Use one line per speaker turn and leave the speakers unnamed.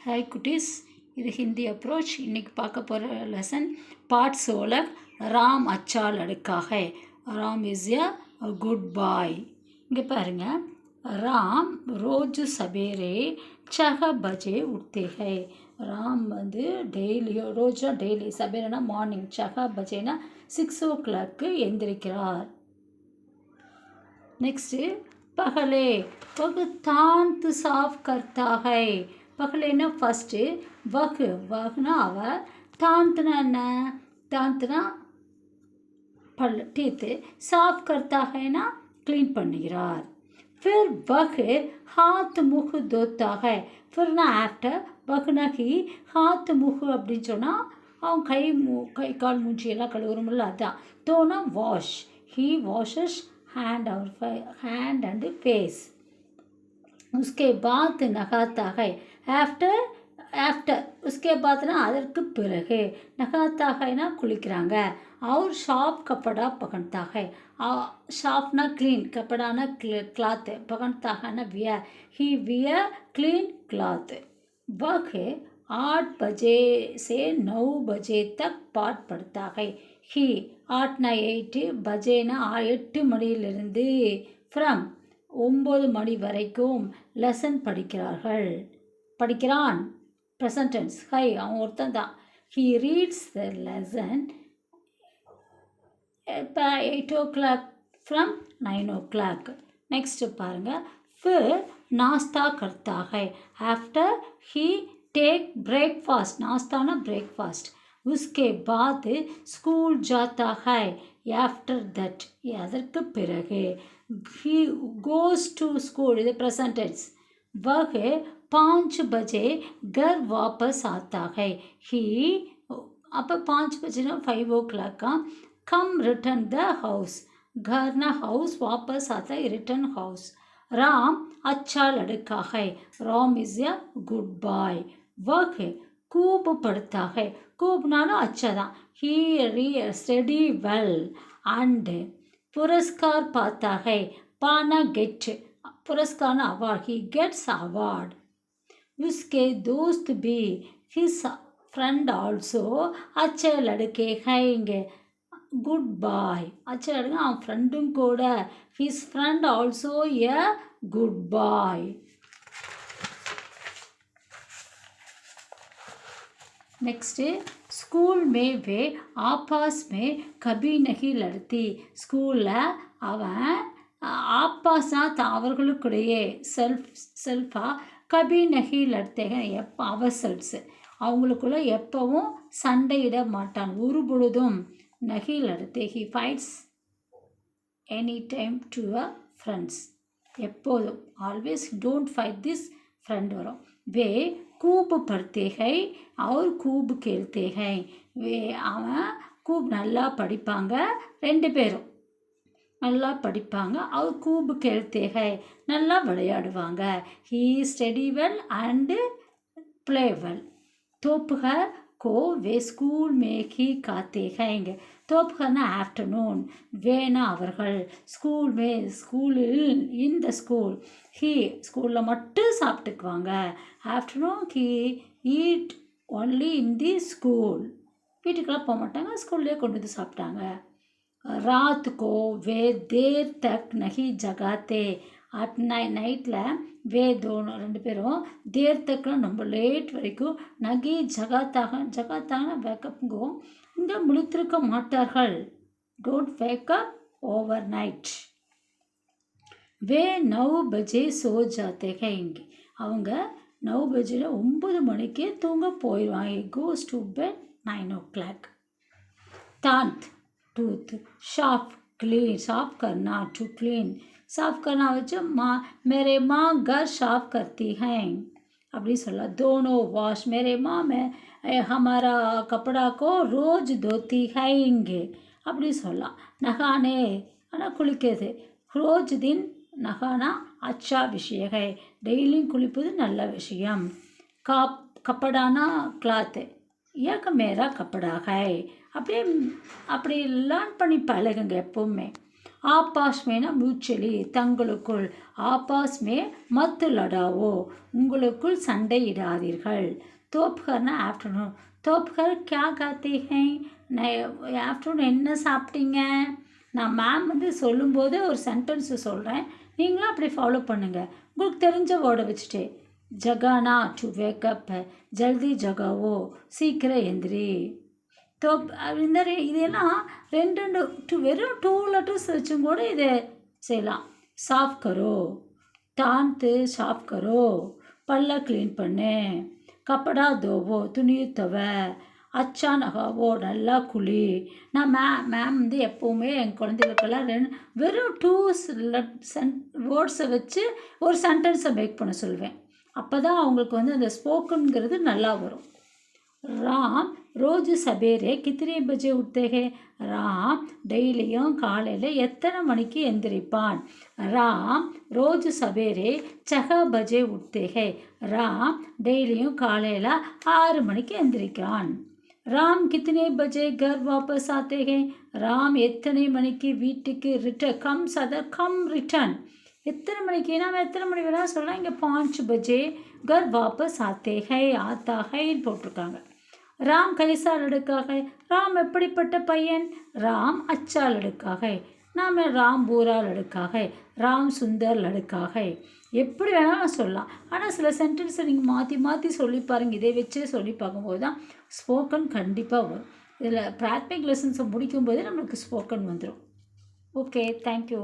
Hi குட்டீஸ், இது Hindi approach. இன்றைக்கி பார்க்க போகிற லெசன் பார்ட் 16. ராம் அச்சா லடுக்கா ஹை. Ram is a good boy. இங்கே பாருங்கள், ராம் ரோஜு சபேரே 6 பஜே உठते हैं. ராம் வந்து டெய்லி சபேரனா மார்னிங், 6 பஜேனா 6 o'clock எந்திரிக்கிறார். நெக்ஸ்ட்டு पहले वह दांत साफ करता है. पहलेना फर्स्ट वहना अवर दांतना ना दांतना पल टीथ साफ करता है ना क्लीन பண்ணுகிறார். फिर वह हाथ मुख धोता है. फिर ना आफ्टर वहना ही हाथ मुख அப்படின்னு சொன்னால் அவன் கை கால் மூஞ்சி எல்லாம் கழுவுறோம்ல, அதான் Dona wash. he washes hand and face. उसके बाद नहाता है. आफ्टर उसके बाद ना அதற்கு பிறகு नहाता है ना குளிக்கிறாங்க. और साफ कपड़ा पहनता है. साफ ना क्लीन, कपड़ा ना क्लॉथ, पहनता है ना वियर. ही वियर क्लीन क्लॉथ. वह 8 बजे से 9 बजे तक पाठ पढ़ता है. ही 8 பஜேனா 8 மணியிலிருந்து ஃப்ரம் 9 மணி வரைக்கும் லெசன் படிக்கிறான். Present tense. ஹை அவன் ஒருத்தன் தான். ஹீ ரீட்ஸ் த லெசன் இப்போ 8 o'clock ஃப்ரம் 9 o'clock. நெக்ஸ்ட்டு பாருங்கள், फिर नाश्ता करता है. After he take breakfast. नाश्ताना ब्रेकफास्ट. उसके बाद स्कूल जाता है. आफ्टर दैट அதற்கு பிறகு he goes to school. இது ப்ரெசன்ட் டென்ஸ். वह 5 बजे घर वापस आता है. he அப்போ 5 बजेना 5 o'clock come return the house. घर ना हाउस, वापस आता है रिटर्न हाउस. राम अच्छा लड़का है. Ram is a good boy. वह खूब पढ़ता है. खूब नाना अच्छा था. ही स्टडी वेल and पुरस्कार पाता है. पाना गेट, पुरस्कार ना अवार्ड. He gets award. उसके दोस्त भी his friend also अच्छे लड़के हैं. Goodbye. अच्छे लड़के அவன் ஃப்ரெண்டும் கூட. his friend also a good boy. Next, school में वे आपस में कभी नहीं लड़ती. ஸ்கூலில் அவன் ஆப்பாஸ்னா அவர்களுக்குடையே செல்ஃபாக கபி நகி லடுத்தேங்க எப்போ அவர் செல்ஃப்ஸு அவங்களுக்குள்ள எப்பவும் சண்டையிட மாட்டான். ஒரு பொழுதும் நகி லடுத்தே. He fights any time to a friends. எப்போதும் always don't fight this friend வரும். வே கூப் படுத்தே ஹை और खूब खेलते हैं. வே அவன் கூப் நல்லா படிப்பாங்க, 2 பேரும் நல்லா படிப்பாங்க. और खूब खेलते हैं நல்லா விளையாடுவாங்க. he study well and play well. दोपहर को वे स्कूल में ही खाते हैं. दोपहरனா आफ्टरनून, வேனா அவர்கள், ஸ்கூல் மே ஸ்கூலில், இந்த ஸ்கூல், ஹீ ஸ்கூலில் மட்டும் சாப்பிட்டுக்குவாங்க. Afternoon he eat only in the school. வீட்டுக்கெல்லாம் போக மாட்டாங்க, ஸ்கூல்லேயே கொண்டு வந்து சாப்பிட்டாங்க. रात को वे देर तक नहीं जगाते. அட் நைட்டில் வே தோணும் 2 பேரும் தேர் தக்குன்னு ரொம்ப லேட் வரைக்கும் நகி ஜகாத்தாங்கன்னா வேக்கப்புங்கும். இங்கே முழித்திருக்க மாட்டார்கள். Don't wake up overnight. வே 9 பஜே சோ ஜாத்தே ஹை. இங்கே அவங்க 9 பஜேல 9 மணிக்கே தூங்க போயிடுவாங்க. Goes to bed 9 o'clock. दांत टूथ. साफ क्लीन, साफ करना, टू क्लीन. साफ करना वजह मेरे माँ घर साफ करती हैं அப்படி சொல்ல. दोनों वॉश. मेरे माँ में हमारा कपड़ा को रोज धोती हैंगे அப்படி சொல்லலாம். நகானே ஆனால் குளிக்கிறது. ரோஜ் தின் நகானா அச்சா விஷயம் ஹை. டெய்லியும் குளிப்பது நல்ல விஷயம். கப்படானா கிளாத்து. ஏக மேரா கப்படா ஹை. அப்படி லேர்ன் பண்ணி பழகுங்க எப்போவுமே. ஆபாஸ் மேனா மியூச்சுவலி தங்களுக்குள். ஆபாஸ் மே மத்து லடாவோ உங்களுக்குள் சண்டையிடாதீர்கள். தோப்கர்னா ஆஃப்டர்நூன். தோப்கர் கியா காத்தே ஹை ஆஃப்டர்நூன் என்ன சாப்பிட்டீங்க? நான் மேம் வந்து சொல்லும்போது ஒரு சென்டென்ஸு சொல்கிறேன், நீங்களும் அப்படி ஃபாலோ பண்ணுங்கள். உங்களுக்கு தெரிஞ்ச வேர்டை வச்சுட்டு. ஜகானா டு வேக்கப், ஜல்தி ஜகாவோ சீக்கிரம் எந்திரி. இந்த இதெல்லாம் ரெண்டு ரெண்டு வெறும் 2 லெட்டர்ஸ் வச்சும் கூட இதை செய்யலாம். சாஃப் கரோ, தான்த்து சாஃப் கரோ, பல்ல க்ளீன் பண்ணு, கப்படா தோவோ துணியை துவை, அச்சா நகாவோ நல்லா குளி. நான் மேம் வந்து எப்போவுமே என் குழந்தைகளுக்கெல்லாம் வெறும் 2 வேர்ட்ஸை வச்சு ஒரு சென்டென்ஸை மேக் பண்ண சொல்வேன். அப்போ தான் அவங்களுக்கு வந்து அந்த ஸ்போக்கனுங்கிறது நல்லா வரும். ராம் ரோஜு சபேரே கித்தனை பஜே உठते हैं? ராம் டெய்லியும் காலையில் எத்தனை மணிக்கு எந்திரிப்பான்? ராம் ரோஜு சபேரே 6 பஜே உठते हैं. ராம் டெய்லியும் காலையில் 6 மணிக்கு எந்திரிக்கிறான். ராம் கித்தனை பஜே கர் வாபஸ் ஆते हैं? ராம் எத்தனை மணிக்கு வீட்டுக்கு கம் ரிட்டர்ன். எத்தனை மணிக்கு நாம் எத்தனை மணி வேணால் சொல்லலாம். இங்கே 5 பஜே கர் வாபஸ் ஆते हैं ஆத்தா ஹைன்னு போட்டிருக்காங்க. ராம் கைசா லடுக்கா ஹை? ராம் எப்படிப்பட்ட பையன்? ராம் அச்சா லடுக்கா ஹை. நாம் ராம் பூரா லடுக்கா ஹை, ராம் சுந்தர் லடுக்கா ஹை. எப்படி வேணாலும் சொல்லலாம். ஆனால் சில சென்டென்ஸை நீங்கள் மாற்றி மாற்றி சொல்லி பாருங்கள். இதை வச்சே சொல்லி பார்க்கும்போது தான் ஸ்போக்கன் கண்டிப்பாக வரும். இதில் பிராத்மிக் லெசன்ஸை முடிக்கும்போதே நம்மளுக்கு ஸ்போக்கன் வந்துடும். Okay, thank you.